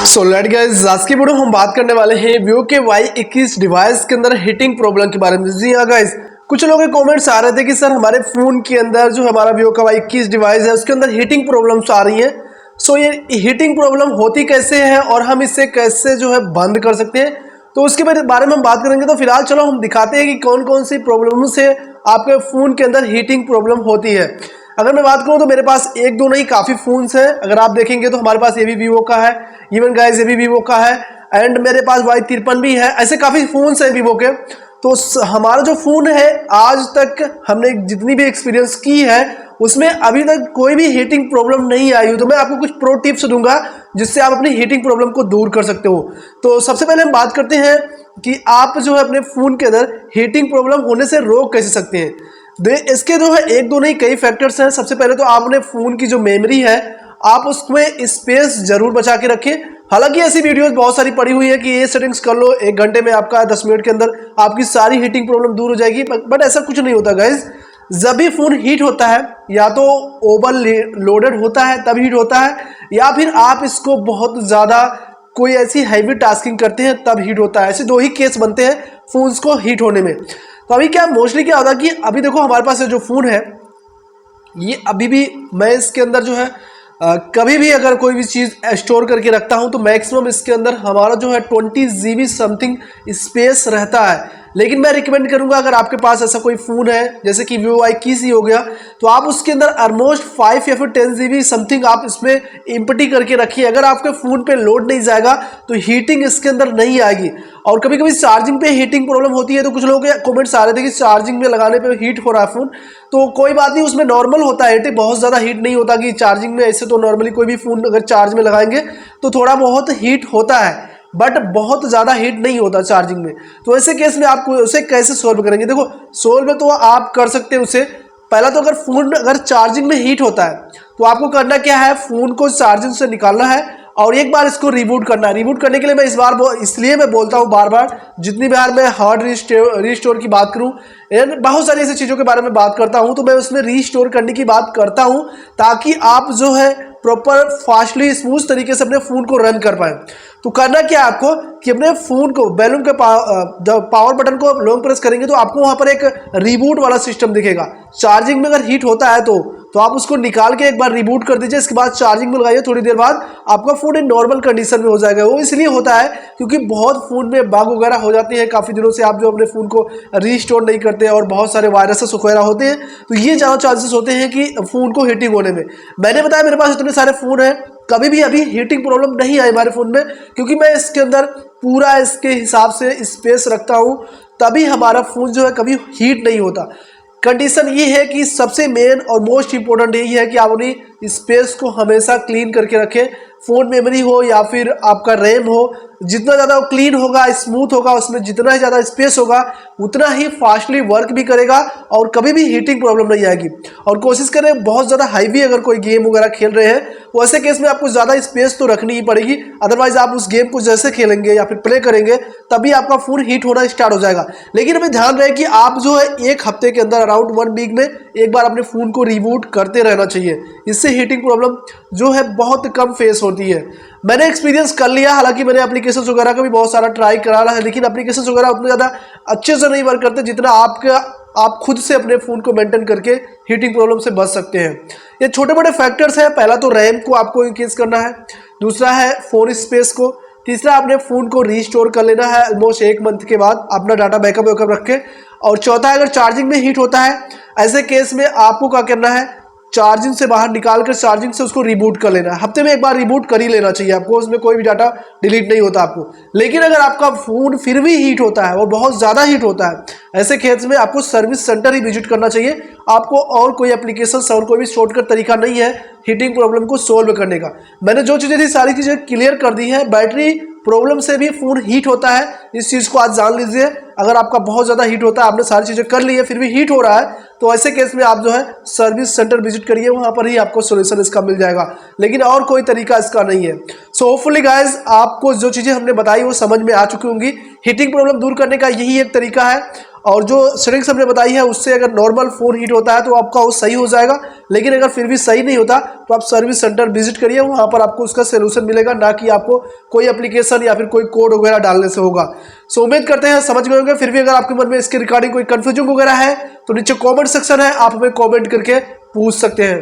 So let guys, आज की video हम बात करने वाले हैं वीवो के Y21 डिवाइस के अंदर हीटिंग प्रॉब्लम के बारे में। जी हाँ गाइस, कुछ लोगों के कमेंट्स आ रहे थे कि सर हमारे फ़ोन के अंदर जो हमारा वीवो का Y21 डिवाइस है उसके अंदर हीटिंग प्रॉब्लम्स आ रही हैं। सो ये हीटिंग प्रॉब्लम होती कैसे है और हम इसे कैसे जो है बंद कर सकते हैं, तो उसके बारे में हम बात करेंगे। तो फिलहाल चलो हम दिखाते हैं कि कौन कौन सी प्रॉब्लम से आपके फ़ोन के अंदर हीटिंग प्रॉब्लम होती है। अगर मैं बात करूं तो मेरे पास एक दो नहीं काफ़ी फ़ोन्स हैं। अगर आप देखेंगे तो हमारे पास ये भी वीवो का है, इवन गाइस ये भी वीवो का है, एंड मेरे पास Y53 भी है। ऐसे काफ़ी फ़ोन्स हैं वीवो के। तो हमारा जो फ़ोन है, आज तक हमने जितनी भी एक्सपीरियंस की है उसमें अभी तक कोई भी हीटिंग प्रॉब्लम नहीं आई हो। तो मैं आपको कुछ प्रो टिप्स दूंगा जिससे आप अपनी हीटिंग प्रॉब्लम को दूर कर सकते हो। तो सबसे पहले हम बात करते हैं कि आप जो है अपने फ़ोन के अंदर हीटिंग प्रॉब्लम होने से रोक कैसे सकते हैं। इसके जो है एक दो नहीं कई फैक्टर्स हैं। सबसे पहले तो आपने फ़ोन की जो मेमोरी है आप उसमें स्पेस जरूर बचा के रखें। हालांकि ऐसी वीडियोस बहुत सारी पड़ी हुई है कि ये सेटिंग्स कर लो, 1 घंटे में आपका 10 मिनट के अंदर आपकी सारी हीटिंग प्रॉब्लम दूर हो जाएगी, बट ऐसा कुछ नहीं होता गाइज। जब भी फ़ोन हीट होता है या तो ओवर लोडेड होता है तब हीट होता है, या फिर आप इसको बहुत ज़्यादा कोई ऐसी हैवी टास्किंग करते हैं तब हीट होता है। ऐसे दो ही केस बनते हैं फ़ोन्स को हीट होने में। तो अभी क्या मोस्टली क्या होता है कि अभी देखो हमारे पास जो फ़ोन है ये अभी भी मैं इसके अंदर जो है कभी भी अगर कोई भी चीज़ स्टोर करके रखता हूं तो मैक्सिमम इसके अंदर हमारा जो है 20 GB समथिंग स्पेस रहता है। लेकिन मैं रिकमेंड करूंगा अगर आपके पास ऐसा कोई फ़ोन है जैसे कि वीवो Y21 हो गया, तो आप उसके अंदर ऑलमोस्ट 5 या फिर 10 GB समथिंग आप इसमें इम्पटी करके रखिए। अगर आपके फ़ोन पे लोड नहीं जाएगा तो हीटिंग इसके अंदर नहीं आएगी। और कभी कभी चार्जिंग पे हीटिंग प्रॉब्लम होती है, तो कुछ लोगों के कमेंट्स आ रहे थे कि चार्जिंग में लगाने पे हीट हो रहा है फ़ोन। तो कोई बात नहीं, उसमें नॉर्मल होता है, बहुत ज़्यादा हीट नहीं होता कि चार्जिंग में। ऐसे तो नॉर्मली कोई भी फ़ोन अगर चार्ज में लगाएंगे तो थोड़ा बहुत हीट होता है, बट बहुत ज़्यादा हीट नहीं होता चार्जिंग में। तो ऐसे केस में आप उसे कैसे सोल्व करेंगे? देखो सोल्व तो आप कर सकते हैं उसे। पहला तो अगर फ़ोन अगर चार्जिंग में हीट होता है तो आपको करना क्या है, फ़ोन को चार्जिंग से निकालना है और एक बार इसको रिबूट करना है। रिबूट करने के लिए मैं इसलिए मैं बोलता हूँ बार बार, जितनी बार मैं हार्ड रीस्टोर की बात करूँ, बहुत सारी ऐसी चीज़ों के बारे में बात करता हूँ, तो मैं उसमें रीस्टोर करने की बात करता हूँ ताकि आप जो है प्रॉपर फास्टली स्मूथ तरीके से अपने फ़ोन को रन कर पाएँ। तो करना क्या है आपको कि अपने फ़ोन को बैलून के पावर बटन को लॉन्ग प्रेस करेंगे तो आपको वहाँ पर एक रिबूट वाला सिस्टम दिखेगा। चार्जिंग में अगर हीट होता है तो आप उसको निकाल के एक बार रिबूट कर दीजिए। इसके बाद चार्जिंग में लगाइए, थोड़ी देर बाद आपका फ़ोन एक नॉर्मल कंडीशन में हो जाएगा। वो इसलिए होता है क्योंकि बहुत फ़ोन में बग वगैरह हो जाती है, काफ़ी दिनों से आप जो अपने फ़ोन को रीस्टोर नहीं करते और बहुत सारे वायरसेस वगैरह होते हैं, तो ये ज़्यादा चांसेस होते हैं कि फ़ोन को हीटिंग होने में। मैंने बताया मेरे पास इतने सारे फ़ोन हैं, कभी भी अभी हीटिंग प्रॉब्लम नहीं आई हमारे फ़ोन में, क्योंकि मैं इसके अंदर पूरा इसके हिसाब से स्पेस रखता हूँ, तभी हमारा फ़ोन जो है कभी हीट नहीं होता। कंडीशन ये है कि सबसे मेन और मोस्ट इंपॉर्टेंट यही है कि आप अपनी स्पेस को हमेशा क्लीन करके रखें। फ़ोन मेमोरी हो या फिर आपका रैम हो, जितना ज़्यादा क्लीन होगा, स्मूथ होगा, उसमें जितना ही ज़्यादा स्पेस होगा उतना ही फास्टली वर्क भी करेगा और कभी भी हीटिंग प्रॉब्लम नहीं आएगी। और कोशिश करें बहुत ज़्यादा हाईवी अगर कोई गेम वगैरह खेल रहे हैं, वैसे केस में आपको ज़्यादा स्पेस तो रखनी ही पड़ेगी, अदरवाइज आप उस गेम को जैसे खेलेंगे या फिर प्ले करेंगे तभी आपका फ़ोन हीट होना स्टार्ट हो जाएगा। लेकिन हमें ध्यान रहे कि आप जो है 1 हफ्ते के अंदर अराउंड 1 वीक में एक बार अपने फ़ोन को रिबूट करते रहना चाहिए। इससे हीटिंग प्रॉब्लम जो है बहुत कम फेस होती है। मैंने एक्सपीरियंस कर लिया, हालांकि मैंने एप्लीकेशंस वगैरह का भी बहुत सारा ट्राई करा रहा है, लेकिन एप्लीकेशंस वगैरह उतने ज़्यादा अच्छे से नहीं वर्क करते जितना आप खुद से अपने फ़ोन को मेंटेन करके हीटिंग प्रॉब्लम से बच सकते हैं। ये छोटे बड़े फैक्टर्स हैं। पहला तो रैम को आपको इंक्रीज करना है, दूसरा है फ़ोन स्पेस को, तीसरा अपने फ़ोन को रीस्टोर कर लेना है ऑलमोस्ट 1 मंथ के बाद अपना डाटा बैकअप रखें, और चौथा अगर चार्जिंग में हीट होता है ऐसे केस में आपको क्या करना है, चार्जिंग से बाहर निकाल कर चार्जिंग से उसको रिबूट कर लेना है। हफ्ते में एक बार रिबूट कर ही लेना चाहिए आपको, उसमें कोई भी डाटा डिलीट नहीं होता आपको। लेकिन अगर आपका फ़ोन फिर भी हीट होता है और बहुत ज़्यादा हीट होता है, ऐसे केस में आपको सर्विस सेंटर ही विजिट करना चाहिए। आपको और कोई एप्लीकेशन और कोई भी शॉर्टकट तरीका नहीं है हीटिंग प्रॉब्लम को सोल्व करने का। मैंने जो चीज़ें थी सारी चीज़ें क्लियर कर दी है। बैटरी प्रॉब्लम से भी फ़ोन हीट होता है, इस चीज़ को आज जान लीजिए। अगर आपका बहुत ज़्यादा हीट होता है, आपने सारी चीज़ें कर ली है फिर भी हीट हो रहा है, तो ऐसे केस में आप जो है सर्विस सेंटर विजिट करिए, वहाँ पर ही आपको सोल्यूशन इसका मिल जाएगा। लेकिन और कोई तरीका इसका नहीं है। सो होपफुली गाइज आपको जो चीज़ें हमने बताई वो समझ में आ चुकी होंगी। हीटिंग प्रॉब्लम दूर करने का यही एक तरीका है। और जो सेटिंग्स हमने बताई है उससे अगर नॉर्मल फ़ोन हीट होता है तो आपका वो सही हो जाएगा, लेकिन अगर फिर भी सही नहीं होता तो आप सर्विस सेंटर विजिट करिए, वहाँ पर आपको उसका सोल्यूशन मिलेगा, ना कि आपको कोई एप्लीकेशन या फिर कोई कोड वगैरह डालने से होगा। सो उम्मीद करते हैं समझ गए होंगे। फिर भी अगर आपके मन में इसके रिगार्डिंग कोई कन्फ्यूजन वगैरह है तो नीचे कॉमेंट सेक्शन है, आप हमें कॉमेंट करके पूछ सकते हैं।